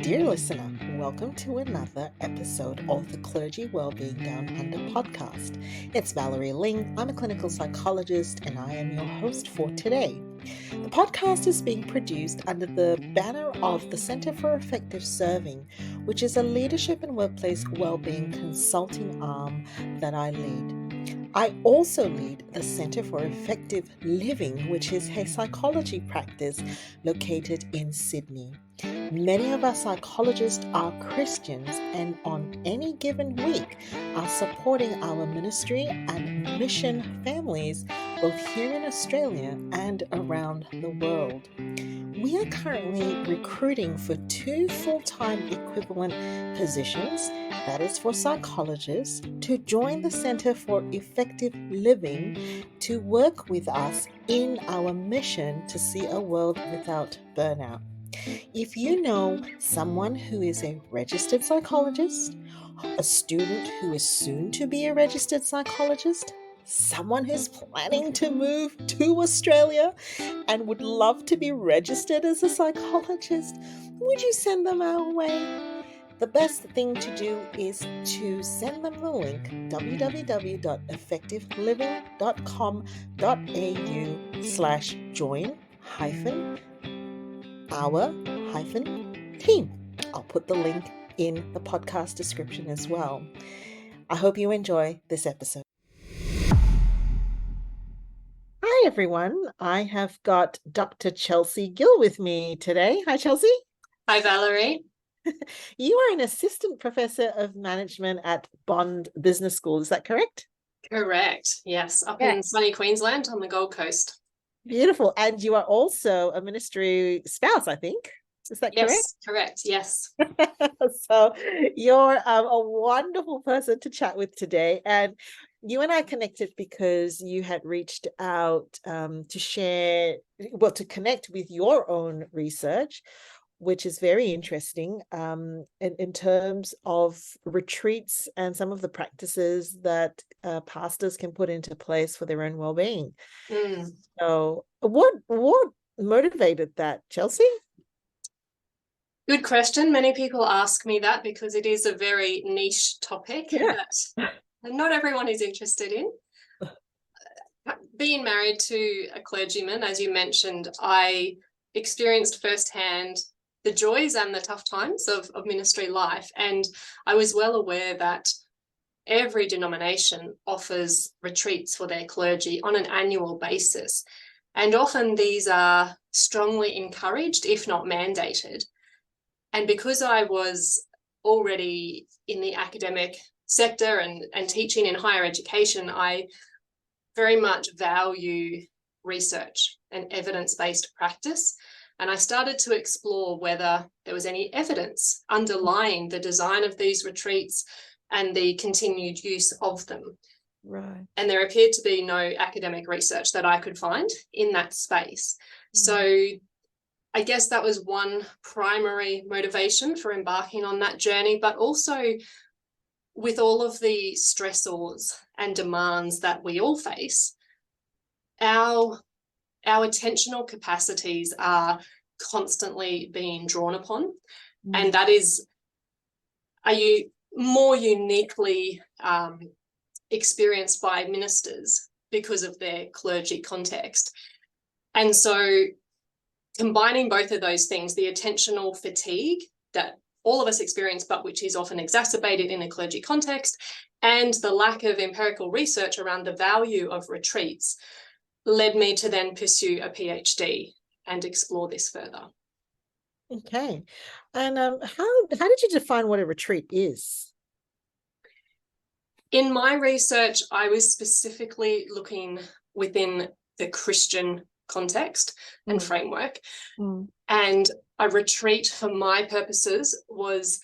Dear listener, welcome to another episode of the Clergy Wellbeing Down Under podcast. It's Valerie Ling. I'm a clinical psychologist and I am your host for today. The podcast is being produced under the banner of the Center for Effective Serving, which is a leadership and workplace wellbeing consulting arm that I lead. I also lead the Center for Effective Living, which is a psychology practice located in Sydney. Many of our psychologists are Christians and on any given week are supporting our ministry and mission families both here in Australia and around the world. We are currently recruiting for 2 full-time equivalent positions, that is for psychologists, to join the Center for Effective Living to work with us in our mission to see a world without burnout. If you know someone who is a registered psychologist, a student who is soon to be a registered psychologist, someone who's planning to move to Australia and would love to be registered as a psychologist, would you send them our way? The best thing to do is to send them the link www.effectiveliving.com.au/join-our-team. I'll put the link in the podcast description as well. I hope you enjoy this episode. Hi, everyone. I have got Dr. Chelsea Gill with me today. Hi, Chelsea. Hi, Valerie. You are an assistant professor of management at Bond Business School. Is that correct? Correct. Yes. Up in sunny Queensland on the Gold Coast. Beautiful. And you are also a ministry spouse, I think. Is that correct? Yes, correct. Yes. So you're a wonderful person to chat with today. And you and I connected because you had reached out to connect with your own research, which is very interesting in terms of retreats and some of the practices that pastors can put into place for their own well-being. So what motivated that, Chelsea? Good question. Many people ask me that because it is a very niche topic that not everyone is interested in. Being married to a clergyman, as you mentioned, I experienced firsthand the joys and the tough times of ministry life. And I was well aware that every denomination offers retreats for their clergy on an annual basis. And often these are strongly encouraged, if not mandated. And because I was already in the academic sector and teaching in higher education, I very much value research and evidence-based practice. And I started to explore whether there was any evidence underlying the design of these retreats and the continued use of them. Right. And there appeared to be no academic research that I could find in that space. So I guess that was one primary motivation for embarking on that journey, but also with all of the stressors and demands that we all face, our attentional capacities are constantly being drawn upon. And that is more uniquely experienced by ministers because of their clergy context. And so combining both of those things, the attentional fatigue that all of us experience, but which is often exacerbated in a clergy context, and the lack of empirical research around the value of retreats, led me to then pursue a PhD and explore this further. Okay. And how did you define what a retreat is? In my research, I was specifically looking within the Christian context and framework. And a retreat, for my purposes, was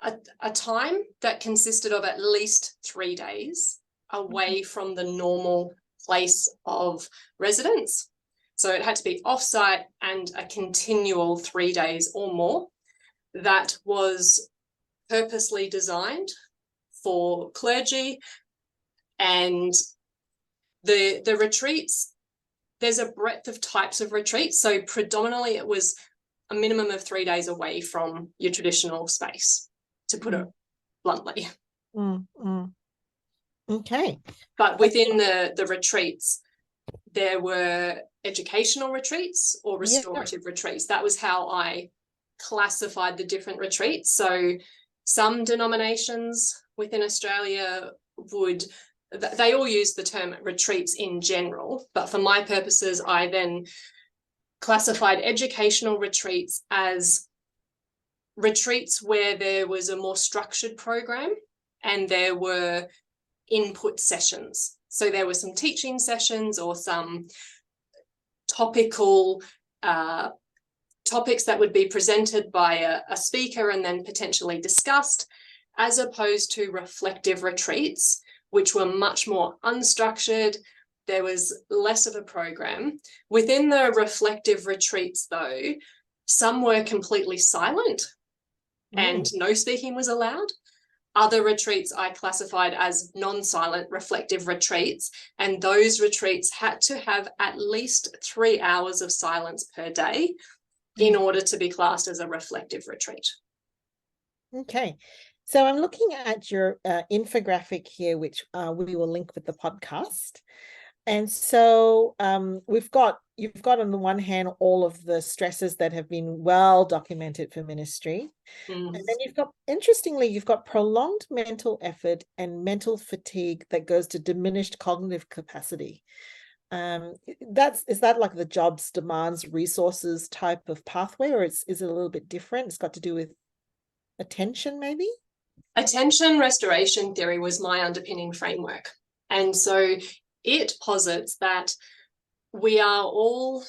a time that consisted of at least 3 days away from the normal place of residence. So it had to be offsite and a continual 3 days or more that was purposely designed for clergy. And the retreats, there's a breadth of types of retreats. So predominantly it was a minimum of 3 days away from your traditional space, to put it bluntly. Okay. But within the retreats, there were educational retreats or restorative retreats. That was how I classified the different retreats. So some denominations within Australia they all use the term retreats in general, but for my purposes, I then classified educational retreats as retreats where there was a more structured program and there were input sessions. So there were some teaching sessions or some topical topics that would be presented by a speaker and then potentially discussed, as opposed to reflective retreats, which were much more unstructured. There was less of a program. Within the reflective retreats, though, some were completely silent and no speaking was allowed. Other retreats I classified as non-silent reflective retreats, and those retreats had to have at least 3 hours of silence per day in order to be classed as a reflective retreat. Okay. So I'm looking at your infographic here, which we will link with the podcast. And so you've got on the one hand all of the stresses that have been well documented for ministry. And then you've got prolonged mental effort and mental fatigue that goes to diminished cognitive capacity. Is that like the jobs, demands, resources type of pathway, or is it a little bit different? It's got to do with attention, maybe? Attention restoration theory was my underpinning framework. And so it posits that we are all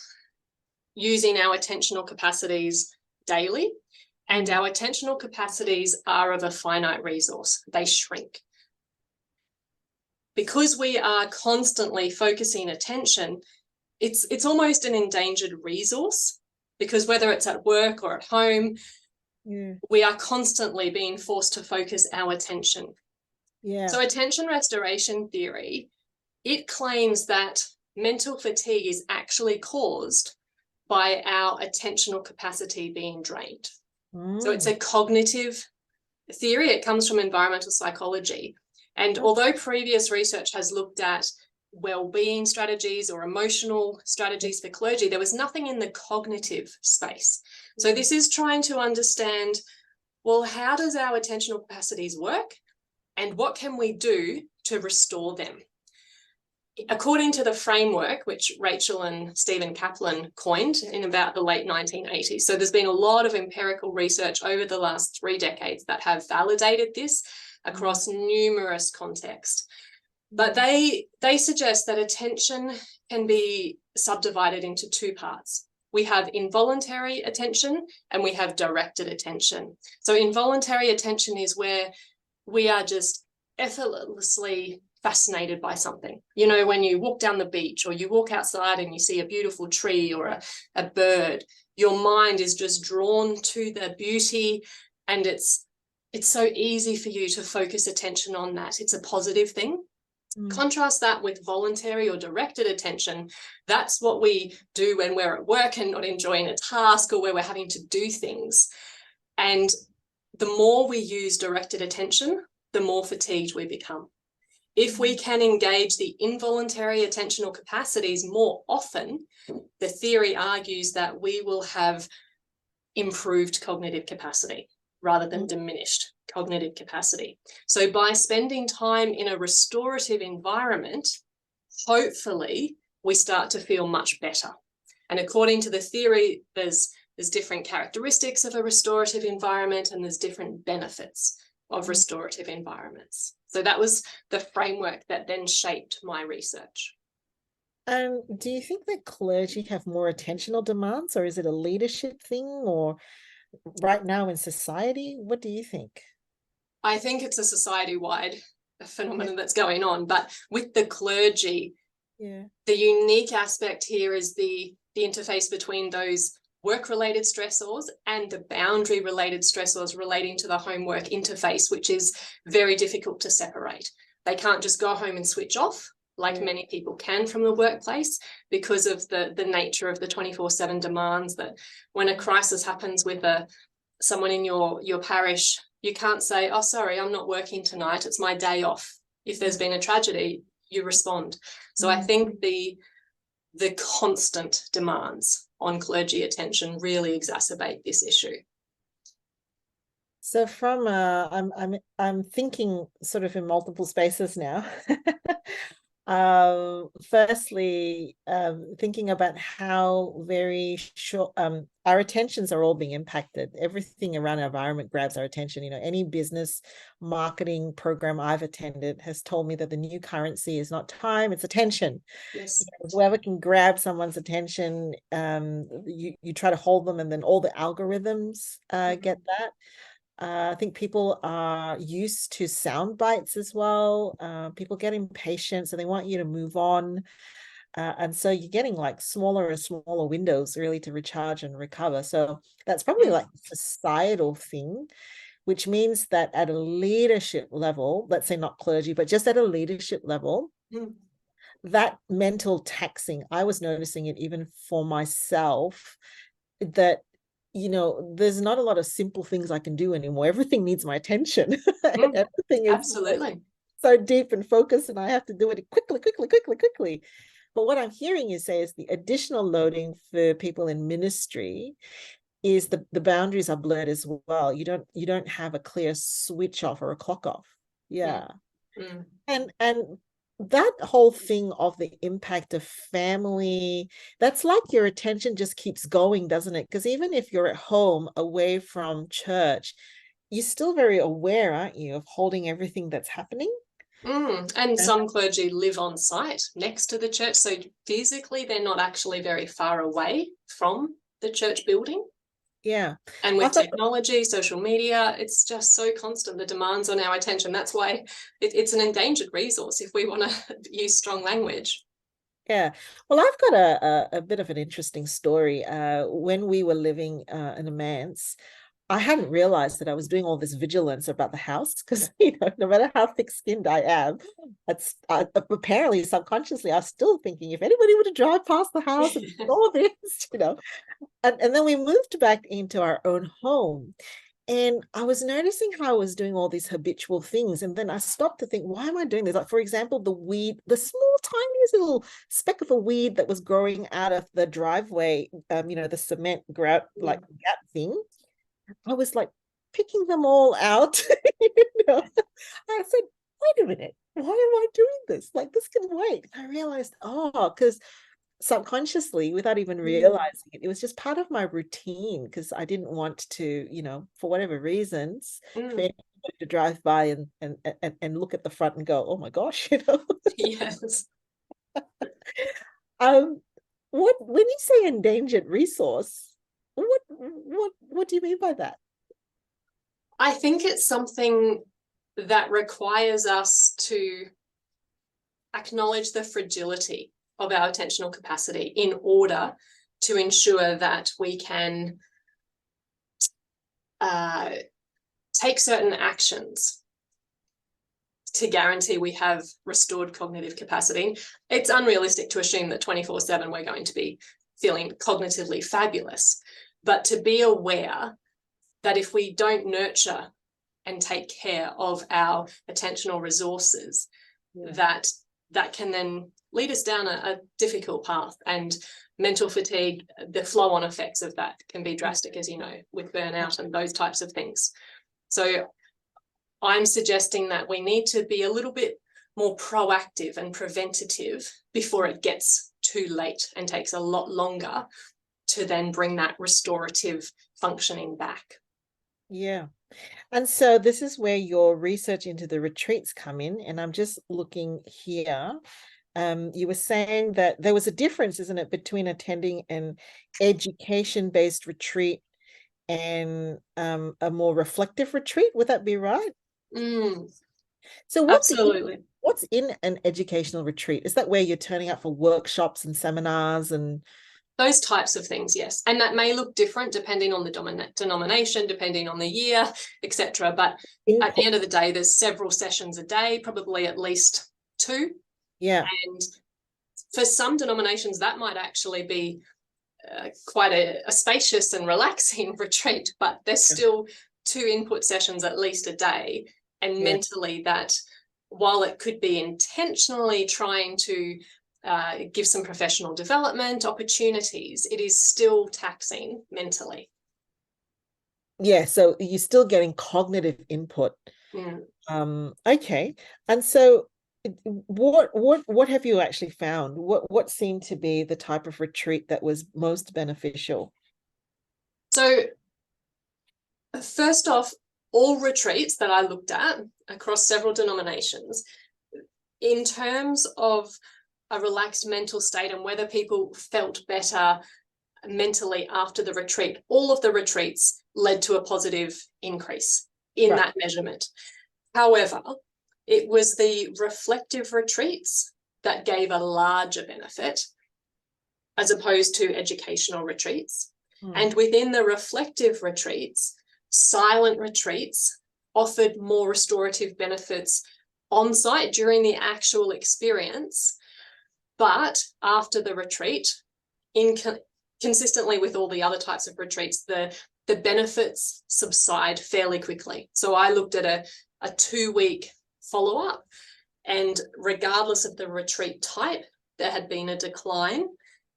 using our attentional capacities daily, and our attentional capacities are of a finite resource. They shrink. Because we are constantly focusing attention, it's almost an endangered resource, because whether it's at work or at home, we are constantly being forced to focus our attention. So attention restoration theory, it claims that mental fatigue is actually caused by our attentional capacity being drained. So it's a cognitive theory. It comes from environmental psychology. And although previous research has looked at wellbeing strategies or emotional strategies for clergy, there was nothing in the cognitive space. So this is trying to understand, well, how does our attentional capacities work and what can we do to restore them? According to the framework, which Rachel and Stephen Kaplan coined in about the late 1980s. So there's been a lot of empirical research over the last 3 decades that have validated this across numerous contexts. But they suggest that attention can be subdivided into 2 parts. We have involuntary attention and we have directed attention. So involuntary attention is where we are just effortlessly fascinated by something. You know, when you walk down the beach or you walk outside and you see a beautiful tree or a bird, your mind is just drawn to the beauty, and it's so easy for you to focus attention on that. It's a positive thing. Contrast that with voluntary or directed attention. That's what we do when we're at work and not enjoying a task, or where we're having to do things. And the more we use directed attention, the more fatigued we become. If we can engage the involuntary attentional capacities more often, the theory argues that we will have improved cognitive capacity rather than diminished cognitive capacity. So by spending time in a restorative environment, hopefully we start to feel much better. And according to the theory, there's different characteristics of a restorative environment, and there's different benefits of restorative environments. So that was the framework that then shaped my research. Do you think that clergy have more attentional demands, or is it a leadership thing, or right now in society? What do you think? I think it's a society-wide phenomenon that's going on, but with the clergy, the unique aspect here is the interface between those work-related stressors and the boundary-related stressors relating to the homework interface, which is very difficult to separate. They can't just go home and switch off like many people can from the workplace, because of the nature of the 24/7 demands. That when a crisis happens with someone in your parish, you can't say, oh, sorry, I'm not working tonight, it's my day off. If there's been a tragedy, you respond. So I think the constant demands on clergy attention really exacerbate this issue. So from I'm thinking sort of in multiple spaces now. Firstly, thinking about how very short our attentions are all being impacted. Everything around our environment grabs our attention. You know, any business marketing program I've attended has told me that the new currency is not time, it's attention. Yes. You know, whoever can grab someone's attention, you try to hold them, and then all the algorithms get that. I think people are used to sound bites as well. People get impatient, so they want you to move on. And so you're getting like smaller and smaller windows really to recharge and recover. So that's probably like a societal thing, which means that at a leadership level, let's say not clergy, but just at a leadership level, that mental taxing, I was noticing it even for myself, that there's not a lot of simple things I can do anymore. Everything needs my attention. Everything is absolutely so deep and focused, and I have to do it quickly. But what I'm hearing you say is the additional loading for people in ministry is the boundaries are blurred as well. You don't have a clear switch off or a clock off. Yeah. And that whole thing of the impact of family, that's like your attention just keeps going, doesn't it? Because even if you're at home away from church, you're still very aware, aren't you, of holding everything that's happening? And some clergy live on site next to the church, so physically they're not actually very far away from the church building. Yeah. And with technology, social media, it's just so constant, the demands on our attention. That's why it's an endangered resource if we want to use strong language. Yeah. Well, I've got a bit of an interesting story. When we were living in a manse, I hadn't realized that I was doing all this vigilance about the house, because no matter how thick-skinned I am, apparently subconsciously I was still thinking, if anybody were to drive past the house and saw this, and then we moved back into our own home. And I was noticing how I was doing all these habitual things. And then I stopped to think, why am I doing this? Like, for example, the weed, the small, tiniest little speck of a weed that was growing out of the driveway, the cement gap thing. I was like picking them all out. I said, wait a minute, why am I doing this? Like, this can wait. And I realized, because subconsciously, without even realizing it, it was just part of my routine, because I didn't want to, for whatever reasons, for anybody to drive by and look at the front and go, oh my gosh, Yes. When you say endangered resource, what do you mean by that? I think it's something that requires us to acknowledge the fragility of our attentional capacity in order to ensure that we can take certain actions to guarantee we have restored cognitive capacity. It's unrealistic to assume that 24/7 we're going to be feeling cognitively fabulous, but to be aware that if we don't nurture and take care of our attentional resources, that can then lead us down a difficult path, and mental fatigue, the flow-on effects of that can be drastic, as you know, with burnout and those types of things. So I'm suggesting that we need to be a little bit more proactive and preventative before it gets too late and takes a lot longer to then bring that restorative functioning back. Yeah. And so this is where your research into the retreats come in. And I'm just looking here. You were saying that there was a difference, isn't it, between attending an education-based retreat and a more reflective retreat? Would that be right? So Absolutely. What's in an educational retreat? Is that where you're turning up for workshops and seminars and those types of things? Yes. And that may look different depending on the denomination, depending on the year, etc. But at the end of the day, there's several sessions a day, probably at least 2. Yeah. And for some denominations, that might actually be quite a spacious and relaxing retreat, but there's still 2 input sessions at least a day. And mentally, that while it could be intentionally trying to give some professional development opportunities, it is still taxing mentally. Yeah, so you're still getting cognitive input. Okay. And so what have you actually found? What seemed to be the type of retreat that was most beneficial? So first off, all retreats that I looked at across several denominations, in terms of a relaxed mental state and whether people felt better mentally after the retreat, all of the retreats led to a positive increase in that measurement. However, it was the reflective retreats that gave a larger benefit as opposed to educational retreats. And within the reflective retreats, silent retreats offered more restorative benefits on site during the actual experience. But after the retreat, consistently with all the other types of retreats, the benefits subside fairly quickly. So I looked at a 2-week follow-up, and regardless of the retreat type, there had been a decline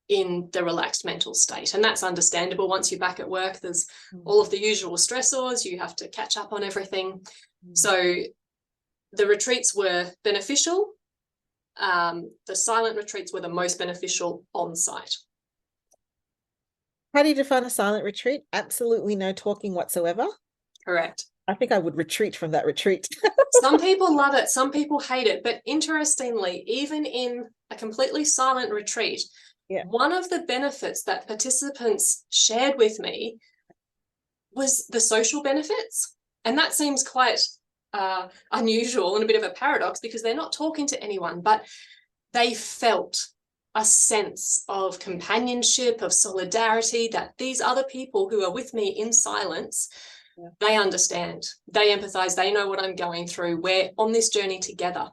in the relaxed mental state. And that's understandable. Once you're back at work, there's all of the usual stressors. You have to catch up on everything. So the retreats were beneficial. The silent retreats were the most beneficial on site. How do you define a silent retreat? Absolutely no talking whatsoever? Correct. I think I would retreat from that retreat. Some people love it, some people hate it. But interestingly, even in a completely silent retreat, one of the benefits that participants shared with me was the social benefits. And that seems quite unusual and a bit of a paradox, because they're not talking to anyone, but they felt a sense of companionship, of solidarity, that these other people who are with me in silence, they understand, they empathize, they know what I'm going through. We're on this journey together.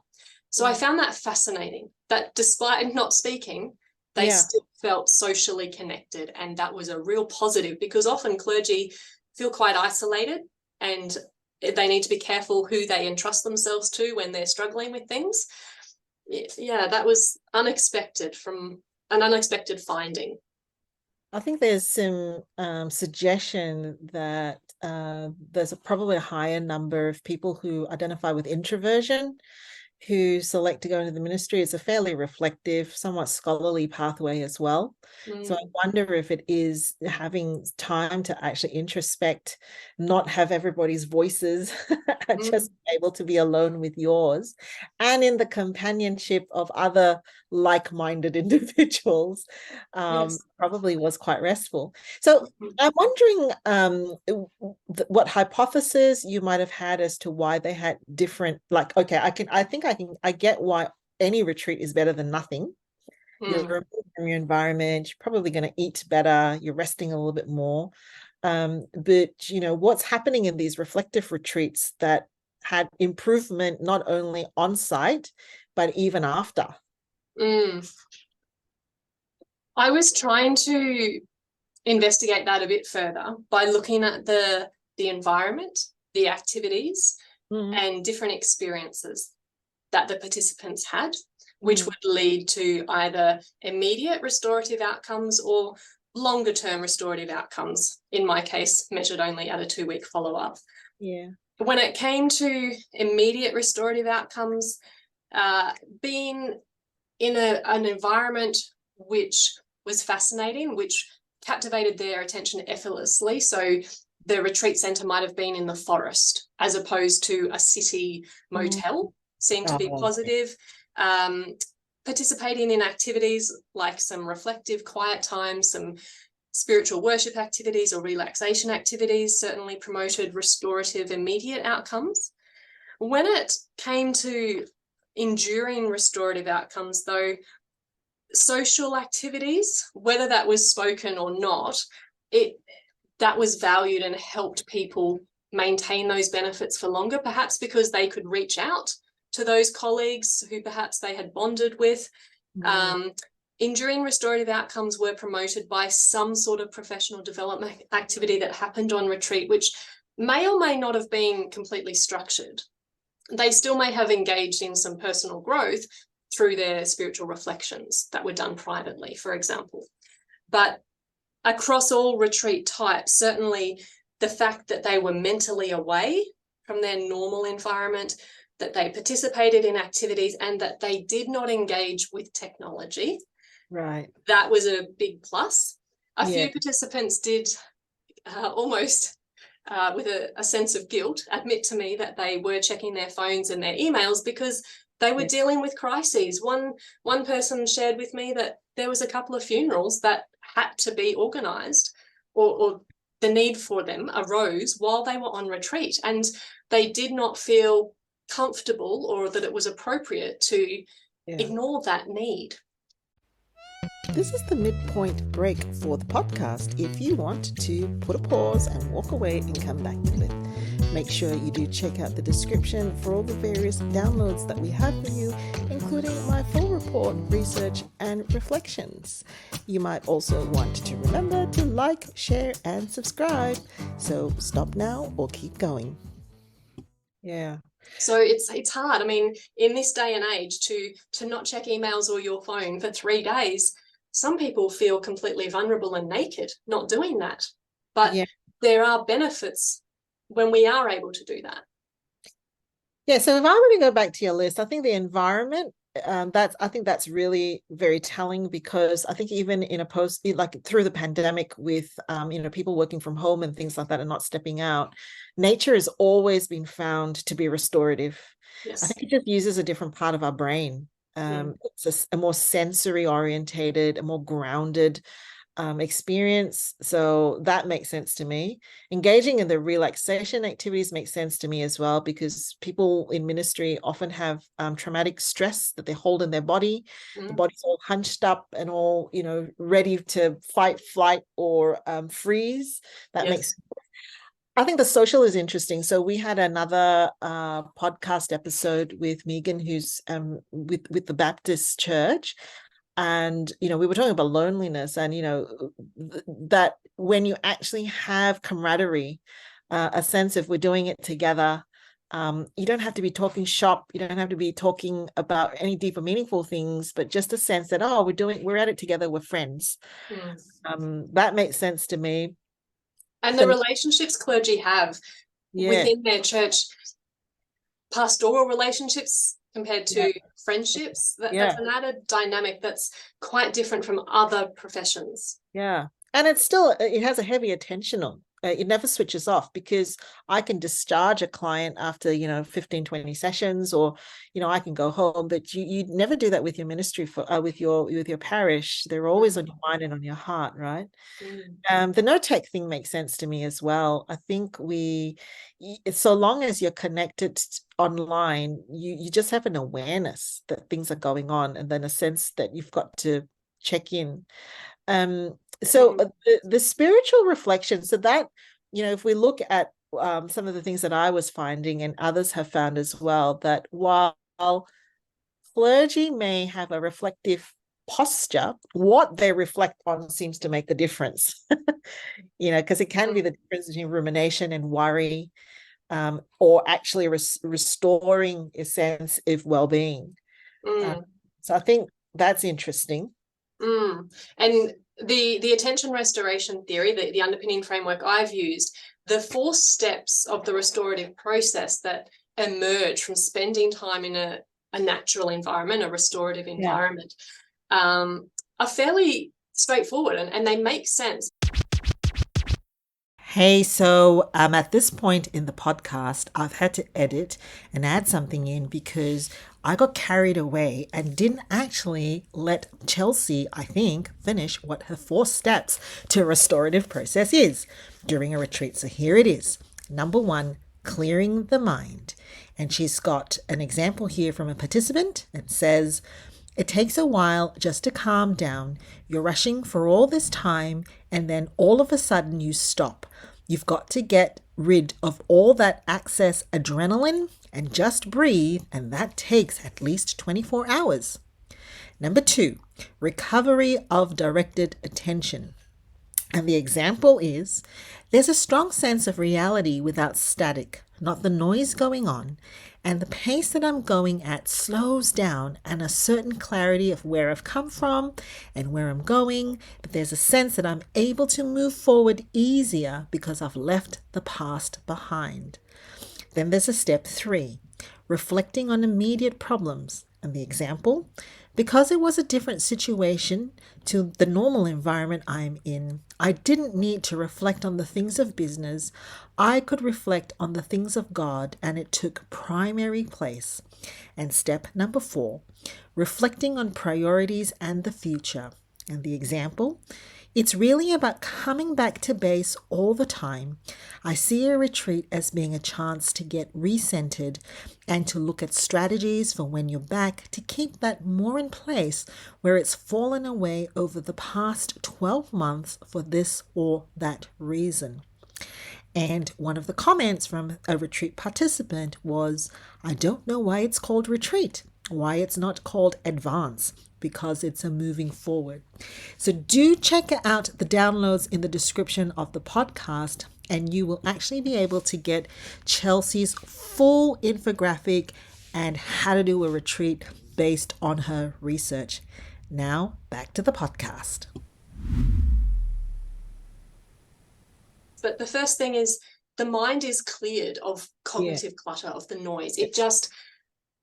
So I found that fascinating, that despite not speaking, they still felt socially connected. And that was a real positive, because often clergy feel quite isolated and they need to be careful who they entrust themselves to when they're struggling with things. Yeah, that was unexpected, from an unexpected finding. I think there's some suggestion that there's probably a higher number of people who identify with introversion who select to go into the ministry. It's a fairly reflective, somewhat scholarly pathway as well. So I wonder if it is having time to actually introspect, not have everybody's voices, and just be able to be alone with yours, and in the companionship of other like-minded individuals, probably was quite restful. So I'm wondering what hypothesis you might have had as to why they had different, like, okay, I get why any retreat is better than nothing. You're removed from your environment, you're probably going to eat better, you're resting a little bit more. But what's happening in these reflective retreats that had improvement not only on site, but even after? I was trying to investigate that a bit further by looking at the environment, the activities, and different experiences that the participants had, which would lead to either immediate restorative outcomes or longer term restorative outcomes, in my case measured only at a 2-week follow-up. When it came to immediate restorative outcomes, being in an environment which was fascinating, which captivated their attention effortlessly. So the retreat centre might have been in the forest as opposed to a city motel, seemed to be positive. Participating in activities like some reflective quiet time, some spiritual worship activities or relaxation activities certainly promoted restorative immediate outcomes. When it came to enduring restorative outcomes, though, social activities, whether that was spoken or not, that was valued and helped people maintain those benefits for longer, perhaps because they could reach out to those colleagues who perhaps they had bonded with. Injury and restorative outcomes were promoted by some sort of professional development activity that happened on retreat, which may or may not have been completely structured. They still may have engaged in some personal growth through their spiritual reflections that were done privately, for example. But across all retreat types, certainly the fact that they were mentally away from their normal environment, that they participated in activities, and that they did not engage with technology. Right. That was a big plus. A Yeah. few participants did almost with a sense of guilt admit to me that they were checking their phones and their emails because they were dealing with crises. One person shared with me that there was a couple of funerals that had to be organised, or the need for them arose while they were on retreat, and they did not feel comfortable or that it was appropriate to ignore that need. This is the midpoint break for the podcast. If you want to put a pause and walk away and come back to it, make sure you do check out the description for all the various downloads that we have for you, including my full report, research, and reflections. You might also want to remember to like, share, and subscribe. So stop now or keep going. Yeah. So it's hard. I mean, in this day and age, to not check emails or your phone for 3 days, some people feel completely vulnerable and naked not doing that. But there are benefits when we are able to do that. Yeah, so if I were to go back to your list, I think the environment, I think that's really very telling, because I think even in like through the pandemic with, people working from home and things like that and not stepping out, nature has always been found to be restorative. Yes. I think it just uses a different part of our brain. It's a more sensory orientated, a more grounded experience. So that makes sense to me. Engaging in the relaxation activities makes sense to me as well, because people in ministry often have traumatic stress that they hold in their body. The body's all hunched up and all, ready to fight, flight, or freeze. That makes I think the social is interesting. So we had another podcast episode with Megan, who's with the Baptist Church. And, we were talking about loneliness and, that when you actually have camaraderie, a sense of we're doing it together, you don't have to be talking shop. You don't have to be talking about any deeper, meaningful things, but just a sense that, we're at it together. We're friends. That makes sense to me. And the relationships clergy have within their church, pastoral relationships compared to friendships, that's an added dynamic that's quite different from other professions. And it has a heavy attentional. It never switches off, because I can discharge a client after 15, 20 sessions, or I can go home, but you never do that with your ministry with your parish. They're always on your mind and on your heart, right? The no tech thing makes sense to me as well. I think so long as you're connected online, you just have an awareness that things are going on, and then a sense that you've got to check in. So the spiritual reflection, so that, if we look at some of the things that I was finding and others have found as well, that while clergy may have a reflective posture, what they reflect on seems to make the difference, because it can be the difference between rumination and worry, or actually restoring a sense of well-being. So I think that's interesting. And the attention restoration theory, the underpinning framework I've used, the 4 steps of the restorative process that emerge from spending time in a natural environment, a restorative environment, are fairly straightforward, and they make sense. Hey, so at this point in the podcast, I've had to edit and add something in because I got carried away and didn't actually let Chelsea, I think, finish what her 4 steps to a restorative process is during a retreat. So here it is. Number 1, clearing the mind. And she's got an example here from a participant that says, it takes a while just to calm down. You're rushing for all this time, and then all of a sudden you stop. You've got to get rid of all that excess adrenaline and just breathe, and that takes at least 24 hours. Number 2, recovery of directed attention. And the example is there's a strong sense of reality without static, not the noise going on, and the pace that I'm going at slows down, and a certain clarity of where I've come from and where I'm going. But there's a sense that I'm able to move forward easier because I've left the past behind. Then there's a step 3, reflecting on immediate problems. And the example, because it was a different situation to the normal environment I'm in, I didn't need to reflect on the things of business. I could reflect on the things of God, and it took primary place. And step number 4, reflecting on priorities and the future. And the example, it's really about coming back to base all the time. I see a retreat as being a chance to get recentered and to look at strategies for when you're back to keep that more in place where it's fallen away over the past 12 months for this or that reason. And one of the comments from a retreat participant was, I don't know why it's called retreat, why it's not called advance, because it's a moving forward. So do check out the downloads in the description of the podcast, and you will actually be able to get Chelsea's full infographic and how to do a retreat based on her research. Now, back to the podcast. But the first thing is the mind is cleared of cognitive clutter, of the noise. It just,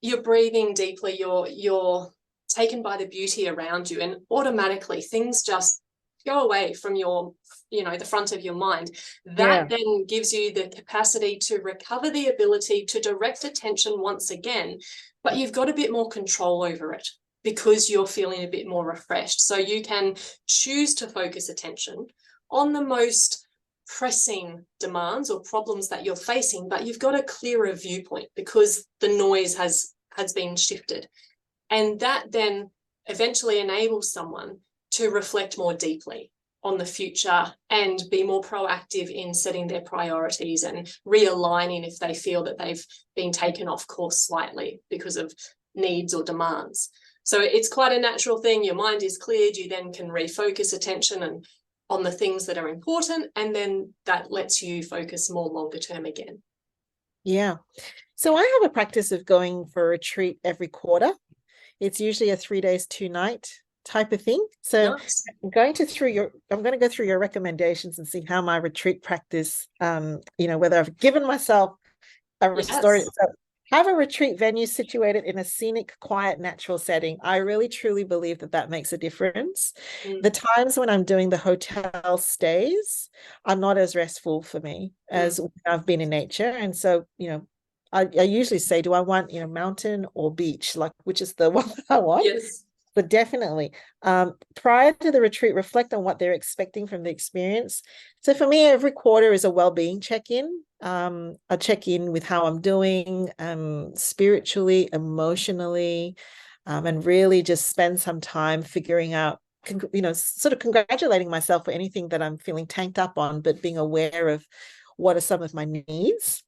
you're breathing deeply, you're taken by the beauty around you, and automatically things just go away from your, the front of your mind. That then gives you the capacity to recover the ability to direct attention once again, but you've got a bit more control over it because you're feeling a bit more refreshed. So you can choose to focus attention on the most pressing demands or problems that you're facing, but you've got a clearer viewpoint because the noise has been shifted. And that then eventually enables someone to reflect more deeply on the future and be more proactive in setting their priorities and realigning if they feel that they've been taken off course slightly because of needs or demands. So it's quite a natural thing. Your mind is cleared, you then can refocus attention and on the things that are important, and then that lets you focus more longer term again. Yeah. So I have a practice of going for a retreat every quarter. It's usually a 3 days, 2 night type of thing. So Nice. I'm going to go through your recommendations and see how my retreat practice, whether I've given myself a restorative. So have a retreat venue situated in a scenic, quiet, natural setting. I really, truly believe that makes a difference. The times when I'm doing the hotel stays are not as restful for me as when I've been in nature. And so, I usually say, do I want, mountain or beach? Like, which is the one that I want? Yes. But definitely, prior to the retreat, reflect on what they're expecting from the experience. So for me, every quarter is a wellbeing check-in. I check in with how I'm doing spiritually, emotionally, and really just spend some time figuring out, sort of congratulating myself for anything that I'm feeling tanked up on, but being aware of what are some of my needs.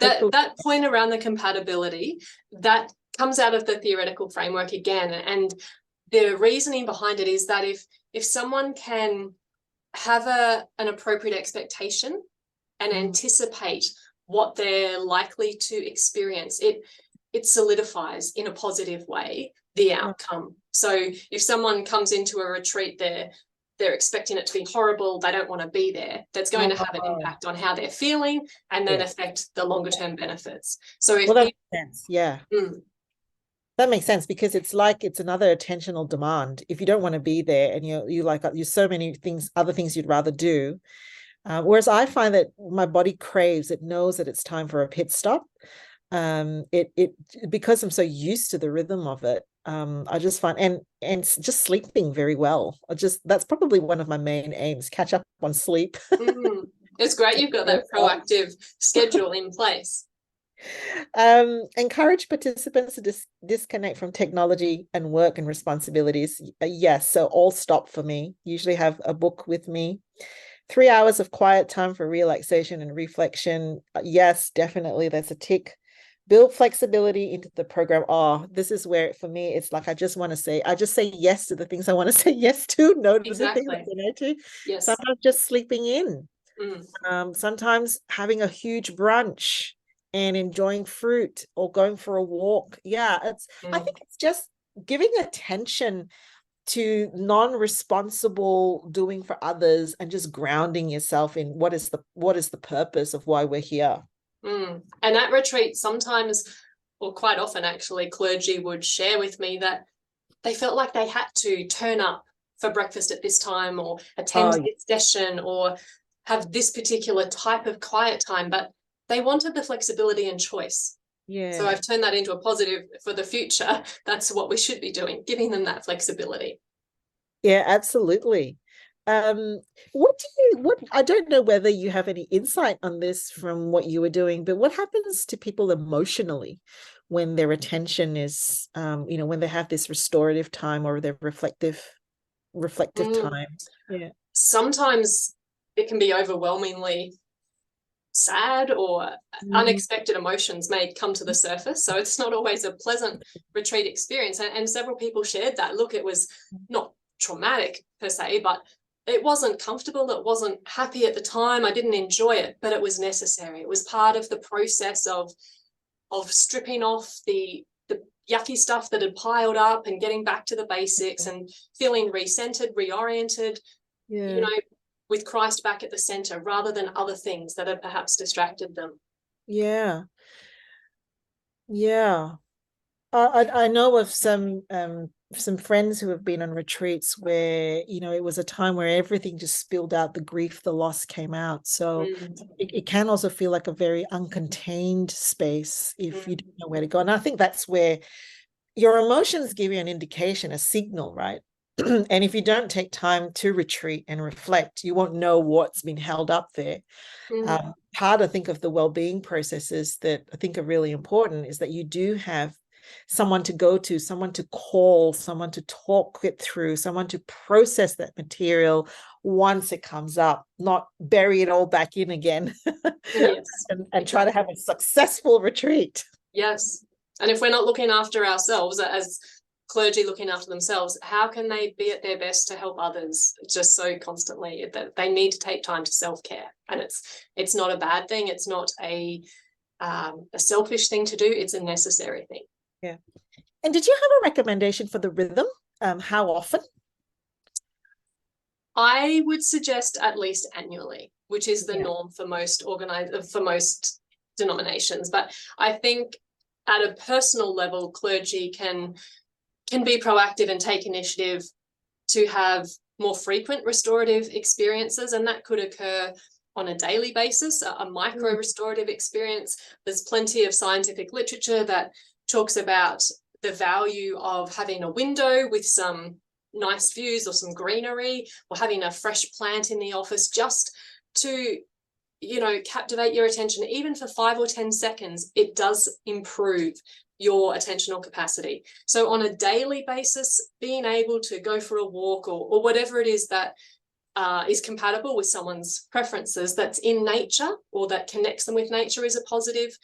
That point around the compatibility, that comes out of the theoretical framework again, and the reasoning behind it is that if someone can have an appropriate expectation and anticipate what they're likely to experience, it solidifies in a positive way the outcome. So if someone comes into a retreat, they're expecting it to be horrible, they don't want to be there, that's going to have an impact on how they're feeling and then affect the longer term benefits. So if that makes sense. That makes sense, because it's like it's another attentional demand. If you don't want to be there and you so many other things you'd rather do. Whereas I find that my body craves, it knows that it's time for a pit stop. It because I'm so used to the rhythm of it. I just find and just sleeping very well. That's probably one of my main aims, catch up on sleep. It's great you've got that proactive schedule in place. Encourage participants to disconnect from technology and work and responsibilities. Yes, so all stop for me. Usually have a book with me. 3 hours of quiet time for relaxation and reflection. Yes, definitely. That's a tick. Build flexibility into the program. Oh, this is where for me, it's like I just say yes to the things I want to say yes to, no to the things I Exactly. say no to. Yes. Sometimes just sleeping in. Mm, Sometimes having a huge brunch and enjoying fruit or going for a walk. Yeah, I mm, think it's just giving attention to non-responsible doing for others and just grounding yourself in what is the purpose of why we're here. mm. And at retreat, sometimes, or quite often actually, clergy would share with me that they felt like they had to turn up for breakfast at this time or attend Oh, yeah. this session or have this particular type of quiet time, but they wanted the flexibility and choice. So Yeah. I've turned that into a positive for the future. That's what we should be doing, giving them that flexibility. Yeah, absolutely. Um, what I don't know whether you have any insight on this from what you were doing, but what happens to people emotionally when their attention is when they have this restorative time or their reflective Mm. time? Yeah. Sometimes it can be overwhelmingly sad, or Mm, unexpected emotions may come to the surface. So it's not always a pleasant retreat experience. And several people shared that. Look, it was not traumatic per se, but it wasn't comfortable. It wasn't happy at the time. I didn't enjoy it, but it was necessary. It was part of the process of stripping off the yucky stuff that had piled up and getting back to the basics and feeling recentered, reoriented, you yeah. know, with Christ back at the center rather than other things that had perhaps distracted them. Yeah. Yeah. I know of some friends who have been on retreats where it was a time where everything just spilled out, the grief, the loss came out. So Mm, it can also feel like a very uncontained space if you mm, don't know where to go. And I think that's where your emotions give you an indication, a signal, right? And if you don't take time to retreat and reflect, you won't know what's been held up there. mm, Part, I think, of the well-being processes that I think are really important is that you do have someone to go to, someone to call, someone to talk it through, someone to process that material once it comes up, not bury it all back in again yes, and try to exactly. have a successful retreat. Yes. And if we're not looking after ourselves as clergy looking after themselves, how can they be at their best to help others just so constantly? That they need to take time to self-care. And it's not a bad thing. It's not a selfish thing to do. It's a necessary thing. Yeah. And did you have a recommendation for the rhythm? How often? I would suggest at least annually, which is the Yeah. norm for most denominations. But I think at a personal level, clergy can be proactive and take initiative to have more frequent restorative experiences, and that could occur on a daily basis, a micro restorative experience. There's plenty of scientific literature that talks about the value of having a window with some nice views or some greenery, or having a fresh plant in the office just to captivate your attention. Even for 5 or 10 seconds, it does improve your attentional capacity. So on a daily basis, being able to go for a walk or whatever it is that is compatible with someone's preferences, that's in nature or that connects them with nature, is a positive.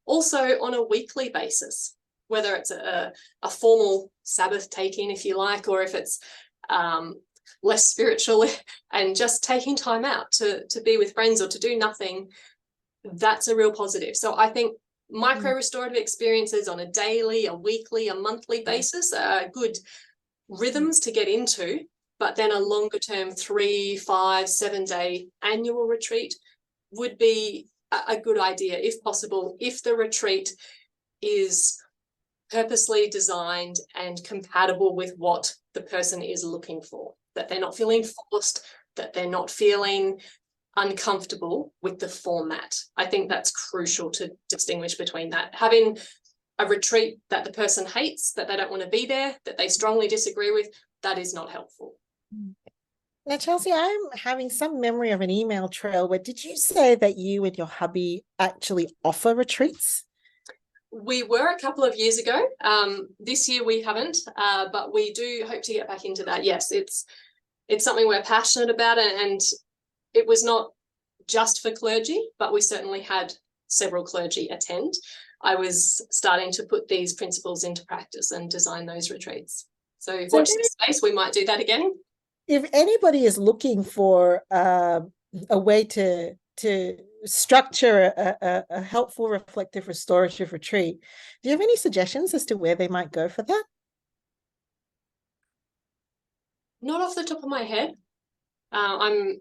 Also on a weekly basis, whether it's a formal Sabbath taking, if you like, or if it's less spiritual and just taking time out to be with friends or to do nothing, that's a real positive. So I think micro restorative experiences on a daily, a weekly, a monthly basis are good rhythms to get into, but then a longer term 3, 5, 7 day annual retreat would be a good idea if possible, if the retreat is purposely designed and compatible with what the person is looking for, that they're not feeling forced, that they're not feeling uncomfortable with the format. I think that's crucial to distinguish between that. Having a retreat that the person hates, that they don't want to be there, that they strongly disagree with, that is not helpful. Now, Chelsea, I'm having some memory of an email trail where did you say that you and your hubby actually offer retreats? We were a couple of years ago. This year we haven't, but we do hope to get back into that. Yes, it's something we're passionate about, and it was not just for clergy, but we certainly had several clergy attend. I was starting to put these principles into practice and design those retreats. So watch this space, we might do that again. If anybody is looking for a way to structure a helpful, reflective, restorative retreat, do you have any suggestions as to where they might go for that? Not off the top of my head. I'm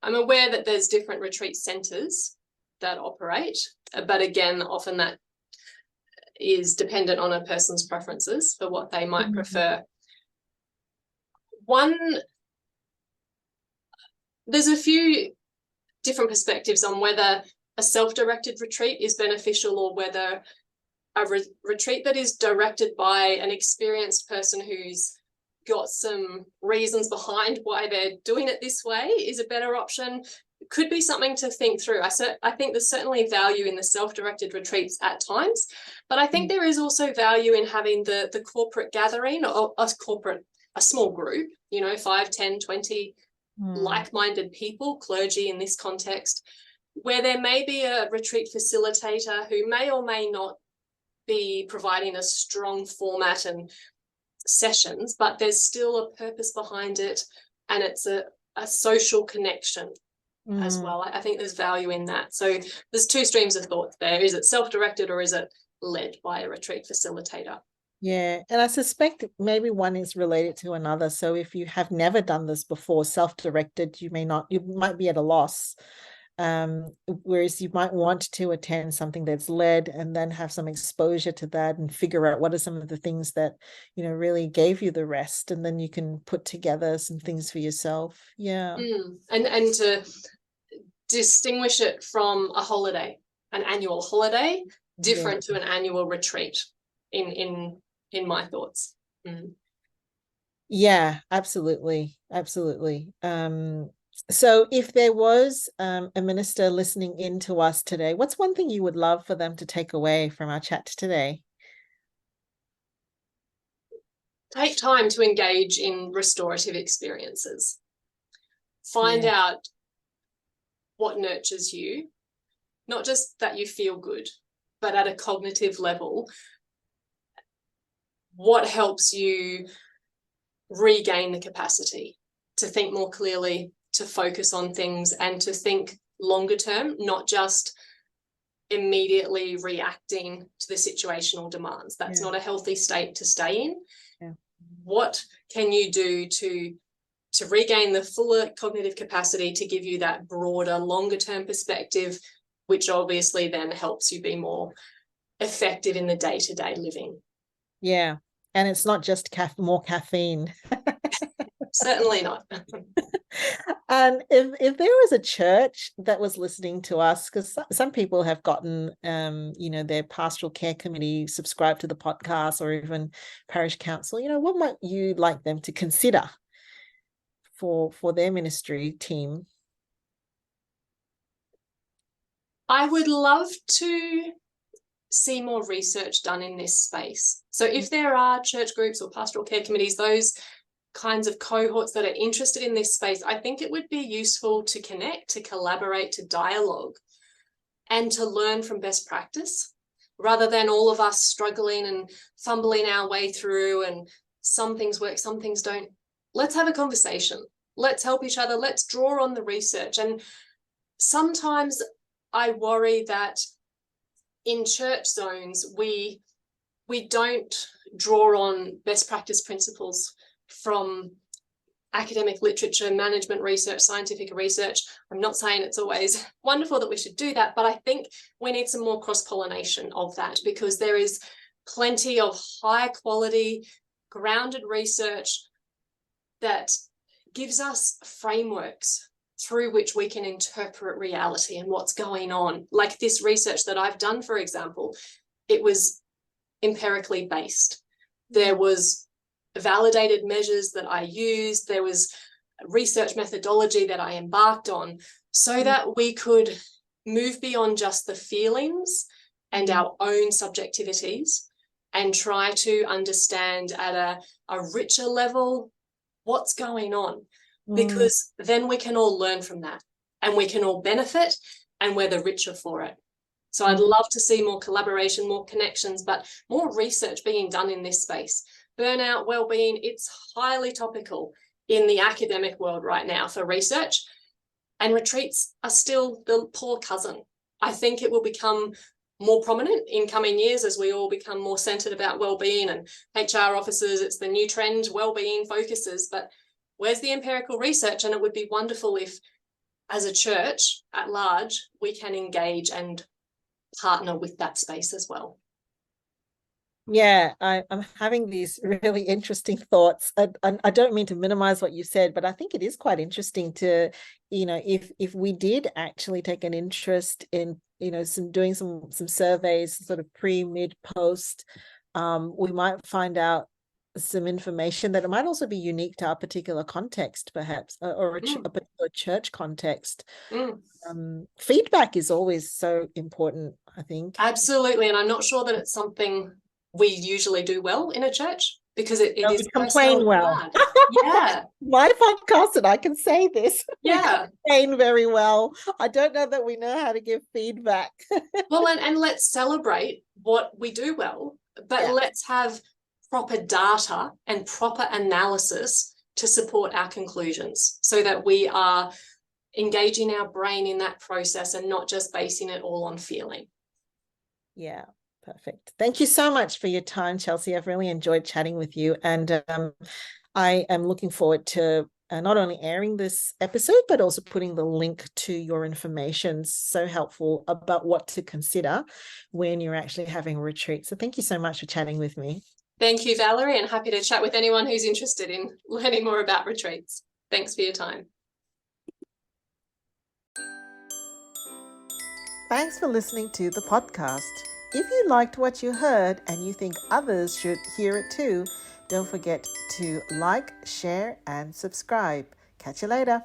aware that there's different retreat centres that operate, but again, often that is dependent on a person's preferences for what they might prefer. There's a few different perspectives on whether a self-directed retreat is beneficial or whether a retreat that is directed by an experienced person who's got some reasons behind why they're doing it this way is a better option. Could be something to think through. I think there's certainly value in the self-directed retreats at times, but I think there is also value in having the corporate gathering, or a small group, 5, 10, 20 like-minded people, clergy in this context, where there may be a retreat facilitator who may or may not be providing a strong format and sessions, but there's still a purpose behind it, and it's a social connection as well. I think there's value in that. So there's two streams of thought there. Is it self-directed or is it led by a retreat facilitator? Yeah, and I suspect maybe one is related to another. So if you have never done this before, self-directed, you might be at a loss. Whereas you might want to attend something that's led and then have some exposure to that and figure out what are some of the things that, really gave you the rest, and then you can put together some things for yourself. Yeah. And to distinguish it from a holiday, an annual holiday, different to an annual retreat in my thoughts. Yeah, absolutely. So if there was a minister listening in to us today, what's one thing you would love for them to take away from our chat today? Take time to engage in restorative experiences. Find out what nurtures you, not just that you feel good, but at a cognitive level, what helps you regain the capacity to think more clearly, to focus on things, and to think longer term, not just immediately reacting to the situational demands. That's not a healthy state to stay in. What can you do to regain the fuller cognitive capacity to give you that broader, longer term perspective, which obviously then helps you be more effective in the day-to-day living? Yeah. And it's not just more caffeine. Certainly not. And if there was a church that was listening to us, because some people have gotten, their pastoral care committee subscribed to the podcast, or even parish council, what might you like them to consider for their ministry team? I would love to see more research done in this space. So if there are church groups or pastoral care committees, those kinds of cohorts that are interested in this space, I think it would be useful to connect, to collaborate, to dialogue, and to learn from best practice, rather than all of us struggling and fumbling our way through, and some things work, some things don't. Let's have a conversation. Let's help each other. Let's draw on the research. And sometimes I worry that in church zones, we don't draw on best practice principles from academic literature, management research, scientific research. I'm not saying it's always wonderful that we should do that, but I think we need some more cross-pollination of that, because there is plenty of high quality, grounded research that gives us frameworks through which we can interpret reality and what's going on. Like this research that I've done, for example, it was empirically based. There was validated measures that I used. There was research methodology that I embarked on, so that we could move beyond just the feelings and our own subjectivities and try to understand at a richer level what's going on. because then we can all learn from that and we can all benefit and we're the richer for it. So I'd love to see more collaboration, more connections, but more research being done in this space. Burnout, wellbeing, it's highly topical in the academic world right now for research. And retreats are still the poor cousin. I think it will become more prominent in coming years as we all become more centered about wellbeing, and HR officers, it's the new trend, wellbeing focuses, but where's the empirical research? And it would be wonderful if, as a church at large, we can engage and partner with that space as well. Yeah, I'm having these really interesting thoughts. I don't mean to minimize what you said, but I think it is quite interesting to, if we did actually take an interest in, doing some surveys, sort of pre, mid, post, we might find out some information that it might also be unique to our particular context, perhaps, or a particular church context. Feedback is always so important, I think. Absolutely, and I'm not sure that it's something we usually do well in a church because it is complain well. hard. Yeah. My podcast, and I can say this. Yeah. We complain very well. I don't know that we know how to give feedback. Well, and let's celebrate what we do well, but let's have proper data and proper analysis to support our conclusions so that we are engaging our brain in that process and not just basing it all on feeling. Yeah. Perfect. Thank you so much for your time, Chelsea. I've really enjoyed chatting with you. And I am looking forward to not only airing this episode, but also putting the link to your information. So helpful about what to consider when you're actually having a retreat. So thank you so much for chatting with me. Thank you, Valerie, and happy to chat with anyone who's interested in learning more about retreats. Thanks for your time. Thanks for listening to the podcast. If you liked what you heard and you think others should hear it too, don't forget to like, share, and subscribe. Catch you later.